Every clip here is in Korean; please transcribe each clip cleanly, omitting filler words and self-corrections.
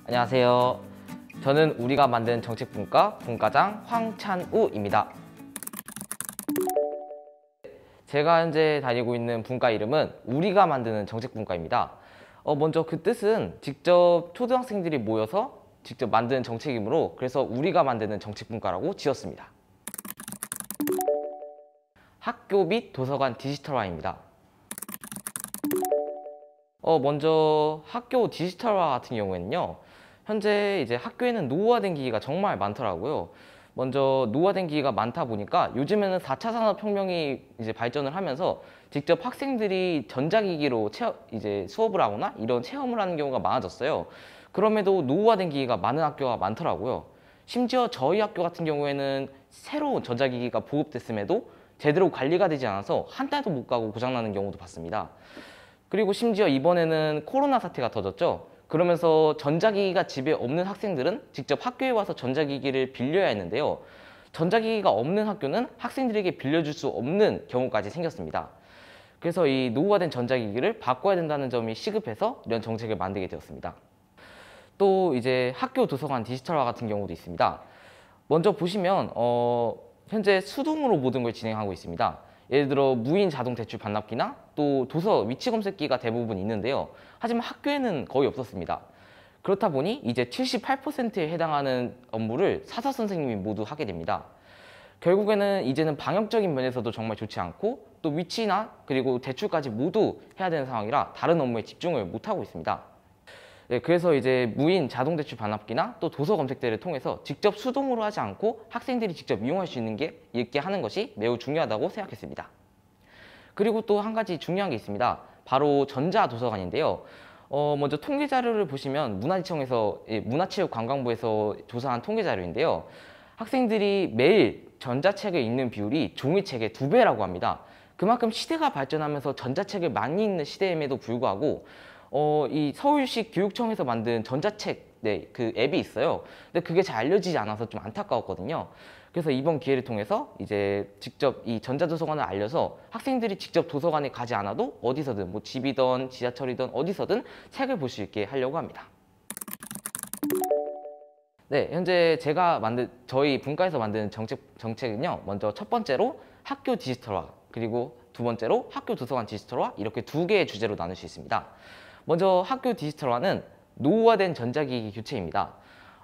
안녕하세요. 저는 우리가 만든 정책분과 분과장 황찬우입니다. 제가 현재 다니고 있는 분과 이름은 우리가 만드는 정책분과입니다. 먼저 그 뜻은 직접 초등학생들이 모여서 직접 만드는 정책이므로 그래서 우리가 만드는 정책분과라고 지었습니다. 학교 및 도서관 디지털화입니다. 먼저 학교 디지털화 같은 경우에는요, 현재 이제 학교에는 노후화된 기기가 정말 많더라고요. 먼저 노후화된 기기가 많다 보니까 요즘에는 4차 산업혁명이 이제 발전을 하면서 직접 학생들이 전자기기로 이제 수업을 하거나 이런 체험을 하는 경우가 많아졌어요. 그럼에도 노후화된 기기가 많은 학교가 많더라고요. 심지어 저희 학교 같은 경우에는 새로운 전자기기가 보급됐음에도 제대로 관리가 되지 않아서 한 달도 못 가고 고장나는 경우도 봤습니다. 그리고 심지어 이번에는 코로나 사태가 터졌죠. 그러면서 전자기기가 집에 없는 학생들은 직접 학교에 와서 전자기기를 빌려야 했는데요. 전자기기가 없는 학교는 학생들에게 빌려줄 수 없는 경우까지 생겼습니다. 그래서 이 노후화된 전자기기를 바꿔야 된다는 점이 시급해서 이런 정책을 만들게 되었습니다. 또 이제 학교 도서관 디지털화 같은 경우도 있습니다. 먼저 보시면 현재 수동으로 모든 걸 진행하고 있습니다. 예를 들어 무인 자동 대출 반납기나 또 도서 위치 검색기가 대부분 있는데요. 하지만 학교에는 거의 없었습니다. 그렇다 보니 이제 78%에 해당하는 업무를 사서 선생님이 모두 하게 됩니다. 결국에는 이제는 방역적인 면에서도 정말 좋지 않고 또 위치나 그리고 대출까지 모두 해야 되는 상황이라 다른 업무에 집중을 못하고 있습니다. 네, 그래서 이제 무인 자동 대출 반납기나 또 도서 검색대를 통해서 직접 수동으로 하지 않고 학생들이 직접 이용할 수 있게 하는 것이 매우 중요하다고 생각했습니다. 그리고 또 한 가지 중요한 게 있습니다. 바로 전자도서관인데요. 먼저 통계 자료를 보시면 문화체육관광부에서 조사한 통계 자료인데요. 학생들이 매일 전자책을 읽는 비율이 종이책의 2배라고 합니다. 그만큼 시대가 발전하면서 전자책을 많이 읽는 시대임에도 불구하고 이 서울시 교육청에서 만든 전자책 그 앱이 있어요. 근데 그게 잘 알려지지 않아서 좀 안타까웠거든요. 그래서 이번 기회를 통해서 이제 직접 이 전자도서관을 알려서 학생들이 직접 도서관에 가지 않아도 어디서든 뭐 집이든 지하철이든 어디서든 책을 볼 수 있게 하려고 합니다. 네, 현재 저희 분과에서 만든 정책은요. 먼저 첫 번째로 학교 디지털화, 그리고 두 번째로 학교 도서관 디지털화, 이렇게 2개의 주제로 나눌 수 있습니다. 먼저 학교 디지털화는 노후화된 전자기기 교체입니다.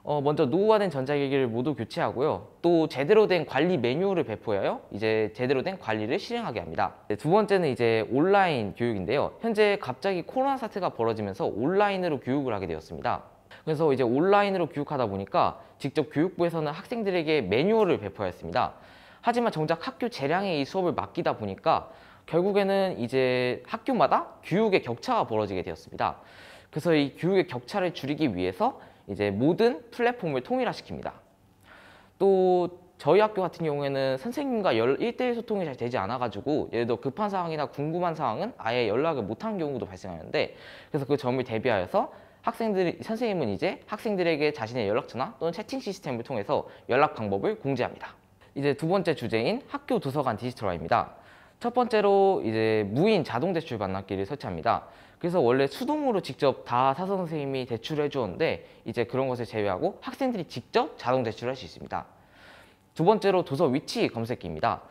먼저 노후화된 전자기기를 모두 교체하고요. 또 제대로 된 관리 매뉴얼을 배포하여 이제 제대로 된 관리를 실행하게 합니다. 네, 두 번째는 이제 온라인 교육인데요. 현재 갑자기 코로나 사태가 벌어지면서 온라인으로 교육을 하게 되었습니다. 그래서 이제 온라인으로 교육하다 보니까 직접 교육부에서는 학생들에게 매뉴얼을 배포했습니다. 하지만 정작 학교 재량에 이 수업을 맡기다 보니까 결국에는 이제 학교마다 교육의 격차가 벌어지게 되었습니다. 그래서 이 교육의 격차를 줄이기 위해서 이제 모든 플랫폼을 통일화시킵니다. 또 저희 학교 같은 경우에는 선생님과 1대1 소통이 잘 되지 않아가지고 예를 들어 급한 상황이나 궁금한 상황은 아예 연락을 못하는 경우도 발생하는데, 그래서 그 점을 대비하여서 선생님은 이제 학생들에게 자신의 연락처나 또는 채팅 시스템을 통해서 연락 방법을 공지합니다. 이제 두 번째 주제인 학교 도서관 디지털화입니다. 첫 번째로 이제 무인 자동 대출 반납기를 설치합니다. 그래서 원래 수동으로 직접 다 사서 선생님이 대출을 해주었는데 이제 그런 것을 제외하고 학생들이 직접 자동 대출을 할 수 있습니다. 두 번째로 도서 위치 검색기입니다.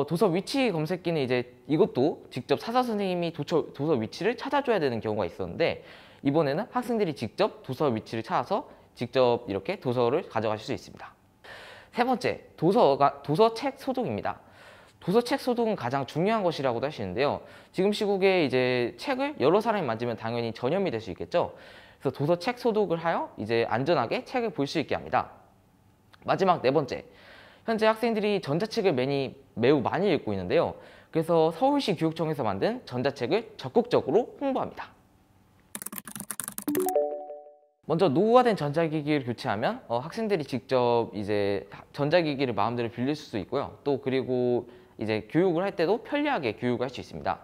도서 위치 검색기는 이제 이것도 직접 사서 선생님이 도서 위치를 찾아줘야 되는 경우가 있었는데, 이번에는 학생들이 직접 도서 위치를 찾아서 직접 이렇게 도서를 가져가실 수 있습니다. 세 번째, 도서책 소독입니다. 도서책 소독은 가장 중요한 것이라고도 할 수 있는데요. 지금 시국에 이제 책을 여러 사람이 만지면 당연히 전염이 될 수 있겠죠. 그래서 도서책 소독을 하여 이제 안전하게 책을 볼 수 있게 합니다. 마지막 네 번째, 현재 학생들이 전자책을 매우 많이 읽고 있는데요. 그래서 서울시 교육청에서 만든 전자책을 적극적으로 홍보합니다. 먼저 노후화된 전자기기를 교체하면 학생들이 직접 이제 전자기기를 마음대로 빌릴 수 있고요. 또 그리고 이제 교육을 할 때도 편리하게 교육을 할 수 있습니다.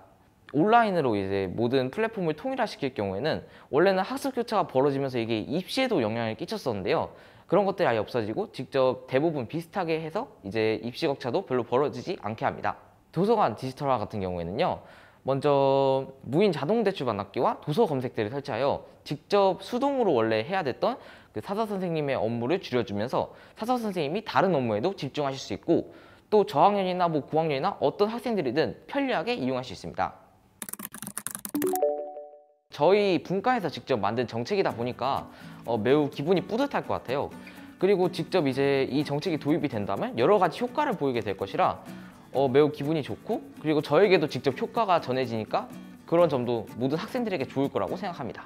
온라인으로 이제 모든 플랫폼을 통일화시킬 경우에는 원래는 학습 교차가 벌어지면서 이게 입시에도 영향을 끼쳤었는데요. 그런 것들이 아예 없어지고 직접 대부분 비슷하게 해서 이제 입시 격차도 별로 벌어지지 않게 합니다. 도서관 디지털화 같은 경우에는요. 먼저 무인 자동 대출 반납기와 도서 검색대를 설치하여 직접 수동으로 원래 해야 됐던 그 사서 선생님의 업무를 줄여주면서 사서 선생님이 다른 업무에도 집중하실 수 있고, 또 저학년이나 뭐 고학년이나 어떤 학생들이든 편리하게 이용할 수 있습니다. 저희 분과에서 직접 만든 정책이다 보니까 매우 기분이 뿌듯할 것 같아요. 그리고 직접 이제 이 정책이 도입이 된다면 여러 가지 효과를 보이게 될 것이라 매우 기분이 좋고, 그리고 저에게도 직접 효과가 전해지니까 그런 점도 모든 학생들에게 좋을 거라고 생각합니다.